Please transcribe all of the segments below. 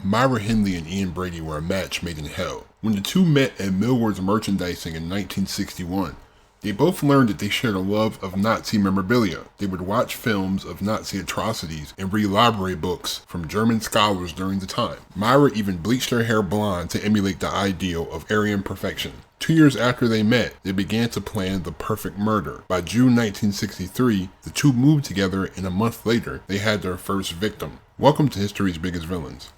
Myra Hindley and Ian Brady were a match made in hell. When the two met at Millward's Merchandising in 1961, they both learned that they shared a love of Nazi memorabilia. They would watch films of Nazi atrocities and read library books from German scholars during the time. Myra even bleached her hair blonde to emulate the ideal of Aryan perfection. 2 years after they met, they began to plan the perfect murder. By June 1963, the two moved together, and a month later, they had their first victim. Welcome to History's Biggest Villains.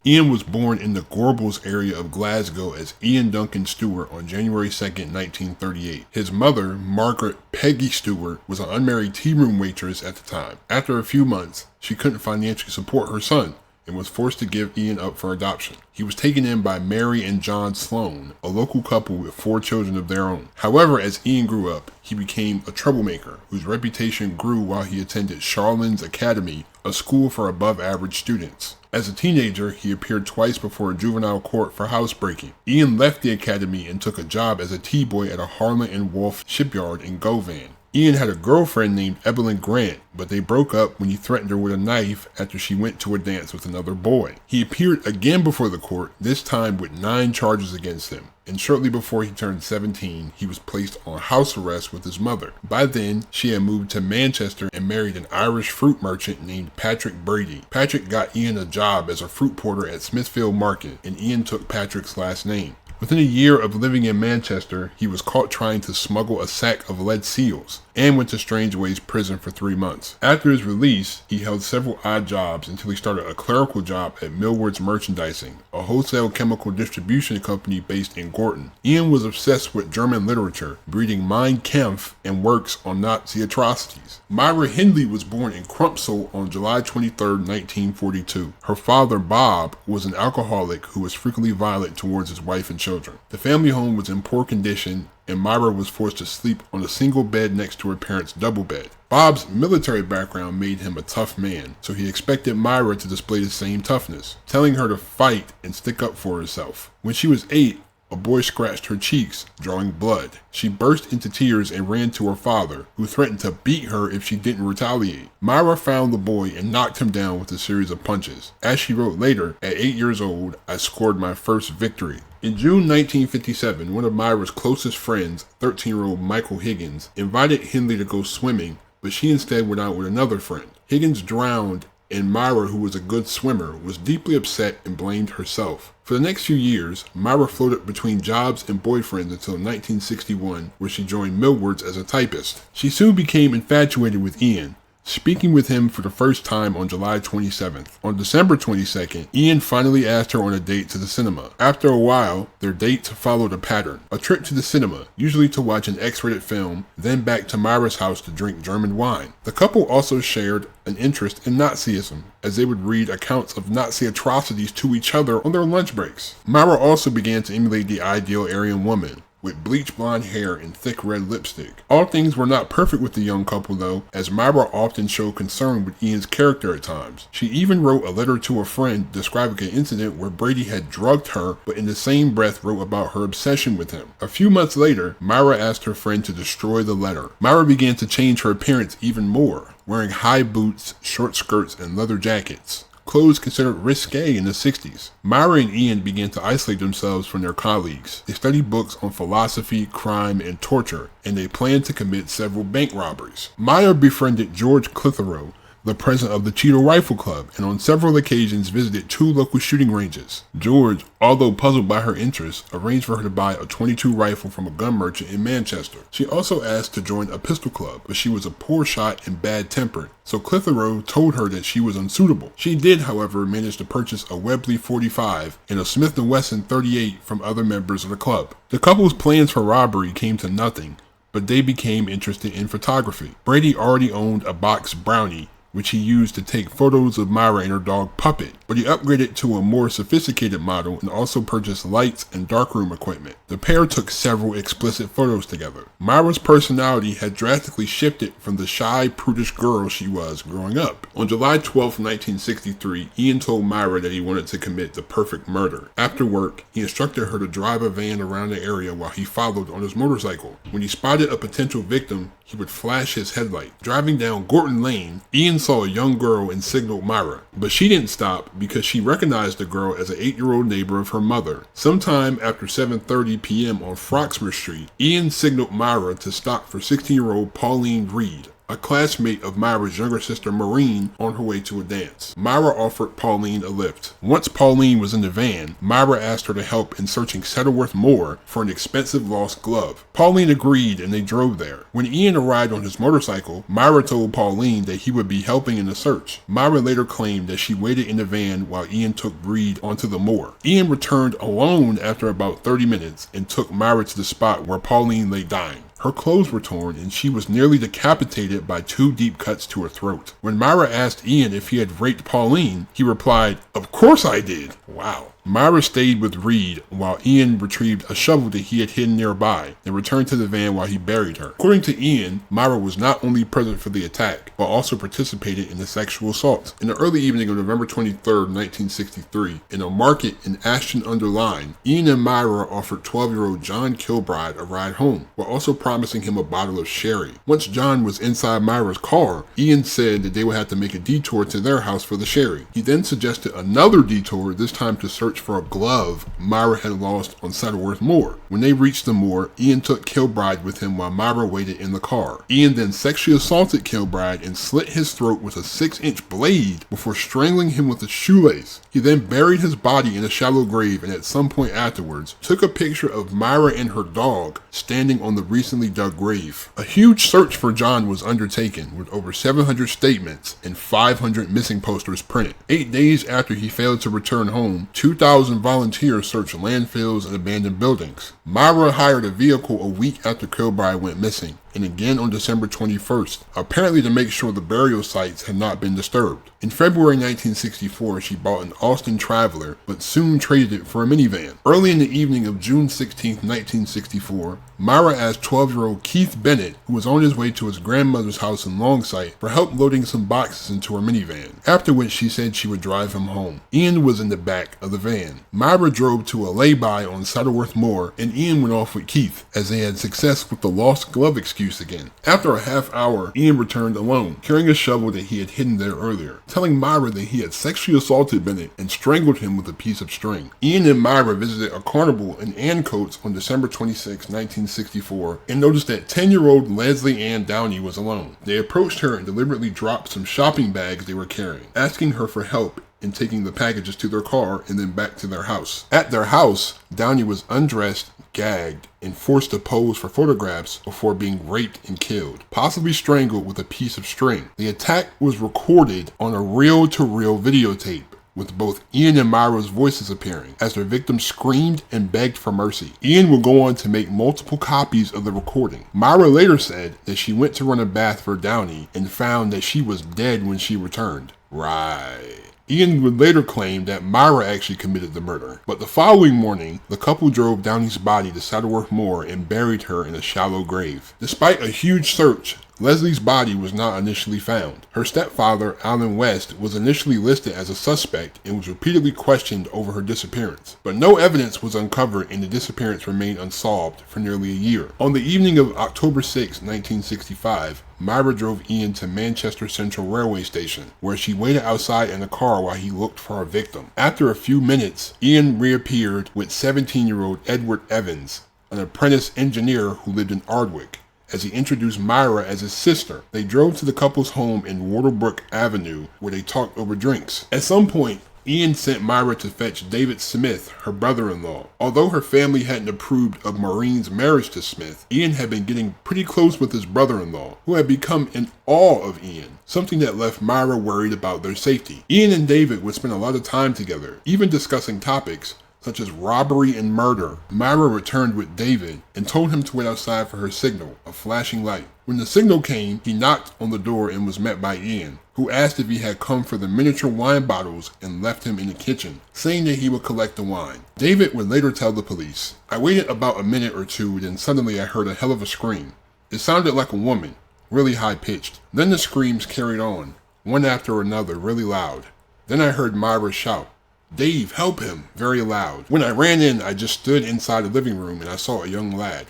Ian was born in the Gorbals area of Glasgow as Ian Duncan Stewart on January 2, 1938. His mother, Margaret Peggy Stewart, was an unmarried tea-room waitress at the time. After a few months, she couldn't financially support her son and was forced to give Ian up for adoption. He was taken in by Mary and John Sloan, a local couple with 4 children of their own. However, as Ian grew up, he became a troublemaker whose reputation grew while he attended Charlene's Academy, a school for above-average students. As a teenager, he appeared twice before a juvenile court for housebreaking. Ian left the academy and took a job as a tea-boy at a Harland and Wolff shipyard in Govan. Ian had a girlfriend named Evelyn Grant, but they broke up when he threatened her with a knife after she went to a dance with another boy. He appeared again before the court, this time with 9 charges against him, and shortly before he turned 17, he was placed on house arrest with his mother. By then, she had moved to Manchester and married an Irish fruit merchant named Patrick Brady. Patrick got Ian a job as a fruit porter at Smithfield Market, and Ian took Patrick's last name. Within a year of living in Manchester, he was caught trying to smuggle a sack of lead seals and went to Strangeways prison for 3 months. After his release, he held several odd jobs until he started a clerical job at Millward's Merchandising, a wholesale chemical distribution company based in Gorton. Ian was obsessed with German literature, reading Mein Kampf and works on Nazi atrocities. Myra Hindley was born in Crumpsall on July 23, 1942. Her father, Bob, was an alcoholic who was frequently violent towards his wife and children. The family home was in poor condition, and Myra was forced to sleep on a single bed next to her parents' double bed. Bob's military background made him a tough man, so he expected Myra to display the same toughness, telling her to fight and stick up for herself. When she was 8, a boy scratched her cheeks, drawing blood. She burst into tears and ran to her father, who threatened to beat her if she didn't retaliate. Myra found the boy and knocked him down with a series of punches. As she wrote later, at 8 years old, I scored my first victory. In June 1957, one of Myra's closest friends, 13-year-old Michael Higgins, invited Hindley to go swimming, but she instead went out with another friend. Higgins drowned, and Myra, who was a good swimmer, was deeply upset and blamed herself. For the next few years, Myra floated between jobs and boyfriends until 1961, where she joined Millward's as a typist. She soon became infatuated with Ian, speaking with him for the first time on July 27th. On December 22nd, Ian finally asked her on a date to the cinema. After a while, their date followed a pattern. A trip to the cinema, usually to watch an X-rated film, then back to Myra's house to drink German wine. The couple also shared an interest in Nazism, as they would read accounts of Nazi atrocities to each other on their lunch breaks. Myra also began to emulate the ideal Aryan woman, with bleach blonde hair and thick red lipstick. All things were not perfect with the young couple though, as Myra often showed concern with Ian's character at times. She even wrote a letter to a friend describing an incident where Brady had drugged her, but in the same breath wrote about her obsession with him. A few months later, Myra asked her friend to destroy the letter. Myra began to change her appearance even more, wearing high boots, short skirts, and leather jackets, clothes considered risque in the 60s. Myra and Ian began to isolate themselves from their colleagues. They studied books on philosophy, crime, and torture, and they planned to commit several bank robberies. Myra befriended George Clitheroe, the president of the Cheadle Rifle Club, and on several occasions visited 2 local shooting ranges. George, although puzzled by her interests, arranged for her to buy a .22 rifle from a gun merchant in Manchester. She also asked to join a pistol club, but she was a poor shot and bad-tempered, so Clitheroe told her that she was unsuitable. She did, however, manage to purchase a Webley .45 and a Smith & Wesson .38 from other members of the club. The couple's plans for robbery came to nothing, but they became interested in photography. Brady already owned a box Brownie, which he used to take photos of Myra and her dog Puppet, but he upgraded to a more sophisticated model and also purchased lights and darkroom equipment. The pair took several explicit photos together. Myra's personality had drastically shifted from the shy, prudish girl she was growing up. On July 12, 1963, Ian told Myra that he wanted to commit the perfect murder. After work, he instructed her to drive a van around the area while he followed on his motorcycle. When he spotted a potential victim, he would flash his headlight. Driving down Gorton Lane, Ian saw a young girl and signaled Myra, but she didn't stop because she recognized the girl as an 8-year-old neighbor of her mother. Sometime after 7:30 p.m. on Froxmore Street, Ian signaled Myra to stop for 16-year-old Pauline Reed, a classmate of Myra's younger sister Maureen, on her way to a dance. Myra offered Pauline a lift. Once Pauline was in the van, Myra asked her to help in searching Settleworth Moor for an expensive lost glove. Pauline agreed and they drove there. When Ian arrived on his motorcycle, Myra told Pauline that he would be helping in the search. Myra later claimed that she waited in the van while Ian took Reed onto the moor. Ian returned alone after about 30 minutes and took Myra to the spot where Pauline lay dying. Her clothes were torn and she was nearly decapitated by 2 deep cuts to her throat. When Myra asked Ian if he had raped Pauline, he replied, "Of course I did." Wow. Myra stayed with Reed while Ian retrieved a shovel that he had hidden nearby and returned to the van while he buried her. According to Ian, Myra was not only present for the attack, but also participated in the sexual assault. In the early evening of November 23, 1963, in a market in Ashton-under-Lyne, Ian and Myra offered 12-year-old John Kilbride a ride home, while also promising him a bottle of sherry. Once John was inside Myra's car, Ian said that they would have to make a detour to their house for the sherry. He then suggested another detour, this time to search for a glove Myra had lost on Settleworth Moor. When they reached the moor, Ian took Kilbride with him while Myra waited in the car. Ian then sexually assaulted Kilbride and slit his throat with a 6-inch blade before strangling him with a shoelace. He then buried his body in a shallow grave and at some point afterwards took a picture of Myra and her dog standing on the recently dug grave. A huge search for John was undertaken with over 700 statements and 500 missing posters printed. 8 days after he failed to return home, 2,000 volunteers searched landfills and abandoned buildings. Myra hired a vehicle a week after Kilbride went missing, and again on December 21st, apparently to make sure the burial sites had not been disturbed. In February 1964, she bought an Austin Traveler, but soon traded it for a minivan. Early in the evening of June 16, 1964, Myra asked 12-year-old Keith Bennett, who was on his way to his grandmother's house in Longsight, for help loading some boxes into her minivan, after which she said she would drive him home. Ian was in the back of the van. Myra drove to a lay-by on Settleworth Moor, and Ian went off with Keith, as they had success with the lost glove excuse again. After a half hour, Ian returned alone, carrying a shovel that he had hidden there earlier, telling Myra that he had sexually assaulted Bennett and strangled him with a piece of string. Ian and Myra visited a carnival in Ancoats on December 26, 1964, and noticed that 10-year-old Leslie Ann Downey was alone. They approached her and deliberately dropped some shopping bags they were carrying, asking her for help in taking the packages to their car and then back to their house. At their house, Downey was undressed, gagged, and forced to pose for photographs before being raped and killed, possibly strangled with a piece of string. The attack was recorded on a reel-to-reel videotape, with both Ian and Myra's voices appearing as their victim screamed and begged for mercy. Ian would go on to make multiple copies of the recording. Myra later said that she went to run a bath for Downey and found that she was dead when she returned. Right. Ian would later claim that Myra actually committed the murder, but the following morning, the couple drove Downey's body to Settleworth Moor and buried her in a shallow grave. Despite a huge search, Leslie's body was not initially found. Her stepfather, Alan West, was initially listed as a suspect and was repeatedly questioned over her disappearance, but no evidence was uncovered and the disappearance remained unsolved for nearly a year. On the evening of October 6, 1965, Myra drove Ian to Manchester Central Railway Station, where she waited outside in a car while he looked for her victim. After a few minutes, Ian reappeared with 17-year-old Edward Evans, an apprentice engineer who lived in Ardwick, as he introduced Myra as his sister. They drove to the couple's home in Waterbrook Avenue, where they talked over drinks. At some point, Ian sent Myra to fetch David Smith, her brother-in-law. Although her family hadn't approved of Maureen's marriage to Smith, Ian had been getting pretty close with his brother-in-law, who had become in awe of Ian, something that left Myra worried about their safety. Ian and David would spend a lot of time together, even discussing topics such as robbery and murder. Myra returned with David and told him to wait outside for her signal, a flashing light. When the signal came, he knocked on the door and was met by Ian, who asked if he had come for the miniature wine bottles and left him in the kitchen, saying that he would collect the wine. David would later tell the police, "I waited about a minute or two, then suddenly I heard a hell of a scream. It sounded like a woman, really high-pitched. Then the screams carried on, one after another, really loud. Then I heard Myra shout, 'Dave, help him,' very loud. When I ran in, I just stood inside the living room and I saw a young lad.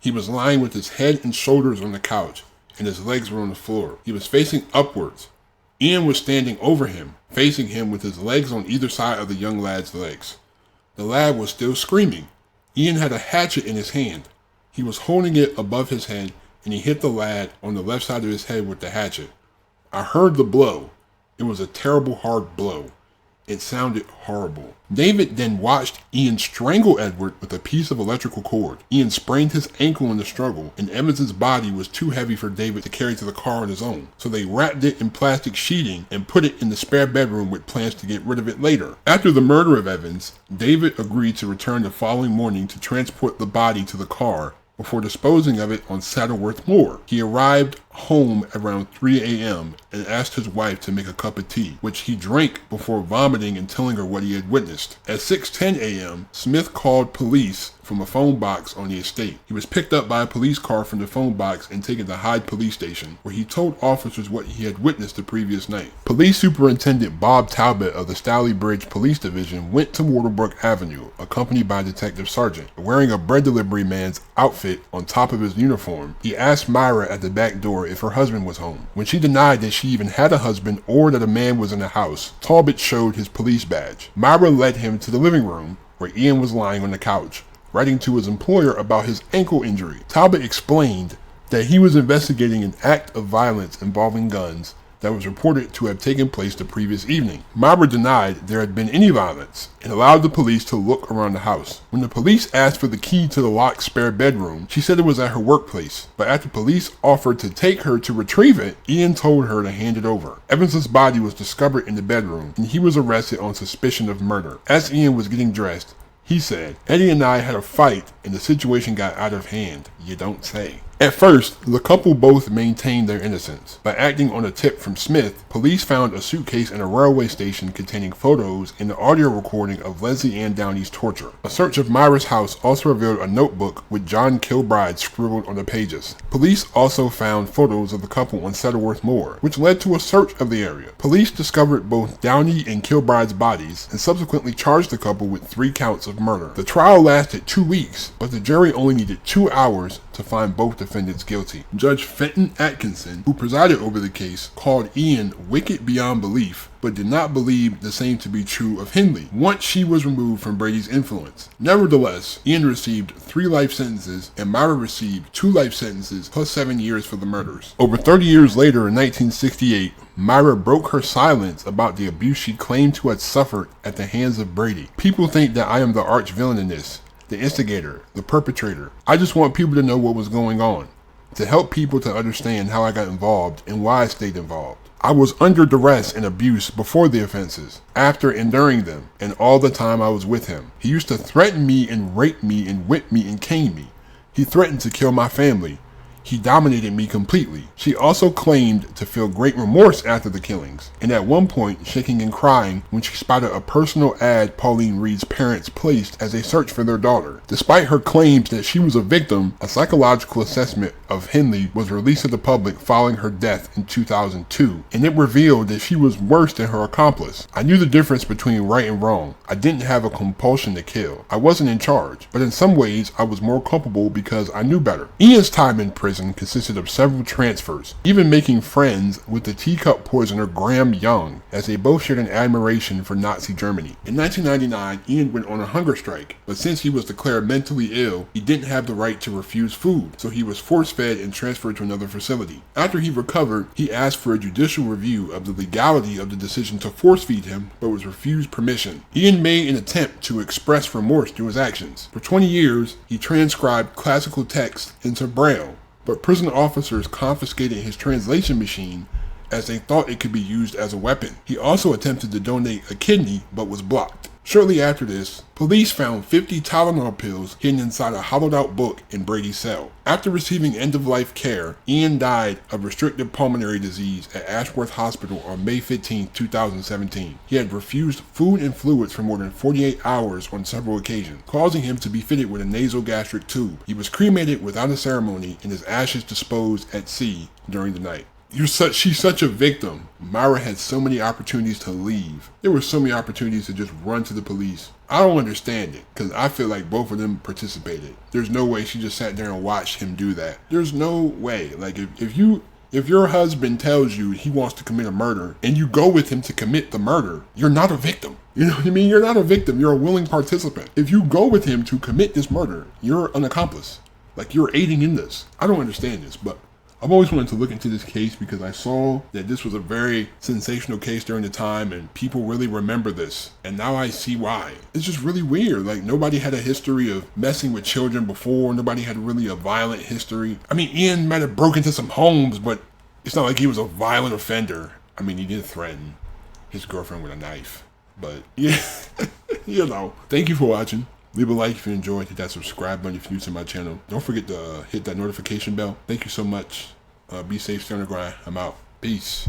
He was lying with his head and shoulders on the couch, and his legs were on the floor. He was facing upwards. Ian was standing over him, facing him with his legs on either side of the young lad's legs. The lad was still screaming. Ian had a hatchet in his hand. He was holding it above his head, and he hit the lad on the left side of his head with the hatchet. I heard the blow. It was a terrible hard blow. It sounded horrible. David then watched Ian strangle Edward with a piece of electrical cord. Ian sprained his ankle in the struggle, and Evans's body was too heavy for David to carry to the car on his own. So they wrapped it in plastic sheeting and put it in the spare bedroom with plans to get rid of it later. After the murder of Evans, David agreed to return the following morning to transport the body to the car before disposing of it on Saddleworth Moor. He arrived home around 3 a.m. and asked his wife to make a cup of tea, which he drank before vomiting and telling her what he had witnessed. At 6:10 a.m., Smith called police from a phone box on the estate. He was picked up by a police car from the phone box and taken to Hyde Police Station, where he told officers what he had witnessed the previous night. Police Superintendent Bob Talbot of the Stowley Bridge Police Division went to Waterbrook Avenue, accompanied by Detective Sergeant. Wearing a bread delivery man's outfit on top of his uniform, he asked Myra at the back door if her husband was home. When she denied that she even had a husband or that a man was in the house, Talbot showed his police badge. Myra led him to the living room, where Ian was lying on the couch, writing to his employer about his ankle injury. Talbot explained that he was investigating an act of violence involving guns that was reported to have taken place the previous evening. Myra denied there had been any violence and allowed the police to look around the house. When the police asked for the key to the locked spare bedroom, she said it was at her workplace, but after police offered to take her to retrieve it, Ian told her to hand it over. Evans's body was discovered in the bedroom, and he was arrested on suspicion of murder. As Ian was getting dressed, he said, "Eddie and I had a fight and the situation got out of hand. You don't say." At first, the couple both maintained their innocence. By acting on a tip from Smith, police found a suitcase in a railway station containing photos and the audio recording of Leslie Ann Downey's torture. A search of Myra's house also revealed a notebook with John Kilbride scribbled on the pages. Police also found photos of the couple on Saddleworth Moor, which led to a search of the area. Police discovered both Downey and Kilbride's bodies and subsequently charged the couple with 3 counts of murder. The trial lasted 2 weeks, but the jury only needed 2 hours to find both defendants guilty. Judge Fenton Atkinson, who presided over the case, called Ian wicked beyond belief, but did not believe the same to be true of Hindley once she was removed from Brady's influence. Nevertheless, Ian received 3 life sentences and Myra received 2 life sentences plus 7 years for the murders. Over 30 years later, in 1968, Myra broke her silence about the abuse she claimed to have suffered at the hands of Brady. "People think that I am the arch villain in this, the instigator, the perpetrator. I just want people to know what was going on, to help people to understand how I got involved and why I stayed involved. I was under duress and abuse before the offenses, after and during them, and all the time I was with him. He used to threaten me and rape me and whip me and cane me. He threatened to kill my family. He dominated me completely." She also claimed to feel great remorse after the killings, and at one point shaking and crying when she spotted a personal ad Pauline Reed's parents placed as a search for their daughter. Despite her claims that she was a victim, a psychological assessment of Hindley was released to the public following her death in 2002, and it revealed that she was worse than her accomplice. "I knew the difference between right and wrong. I didn't have a compulsion to kill. I wasn't in charge, but in some ways I was more culpable because I knew better." Ian's time in prison consisted of several transfers, even making friends with the teacup poisoner Graham Young, as they both shared an admiration for Nazi Germany. In 1999, Ian went on a hunger strike, but since he was declared mentally ill, he didn't have the right to refuse food, so he was force-fed and transferred to another facility. After he recovered, he asked for a judicial review of the legality of the decision to force-feed him, but was refused permission. Ian made an attempt to express remorse through his actions. For 20 years, he transcribed classical texts into Braille, but prison officers confiscated his translation machine as they thought it could be used as a weapon. He also attempted to donate a kidney, but was blocked. Shortly after this, police found 50 Tylenol pills hidden inside a hollowed out book in Brady's cell. After receiving end-of-life care, Ian died of restrictive pulmonary disease at Ashworth Hospital on May 15, 2017. He had refused food and fluids for more than 48 hours on several occasions, causing him to be fitted with a nasogastric tube. He was cremated without a ceremony and his ashes disposed at sea during the night. She's such a victim. Myra had so many opportunities to leave. There were so many opportunities to just run to the police. I don't understand it, because I feel like both of them participated. There's no way she just sat there and watched him do that. There's no way. Like, if your husband tells you he wants to commit a murder, and you go with him to commit the murder, you're not a victim. You know what I mean? You're not a victim. You're a willing participant. If you go with him to commit this murder, you're an accomplice. Like, you're aiding in this. I don't understand this, but I've always wanted to look into this case because I saw that this was a very sensational case during the time and people really remember this. And now I see why. It's just really weird. Like, nobody had a history of messing with children before. Nobody had really a violent history. I mean, Ian might have broken into some homes, but it's not like he was a violent offender. I mean, he did threaten his girlfriend with a knife. But yeah, you know. Thank you for watching. Leave a like if you enjoyed. Hit that subscribe button if you're new to my channel. Don't forget to hit that notification bell. Thank you so much. Be safe, stay on the grind. I'm out. Peace.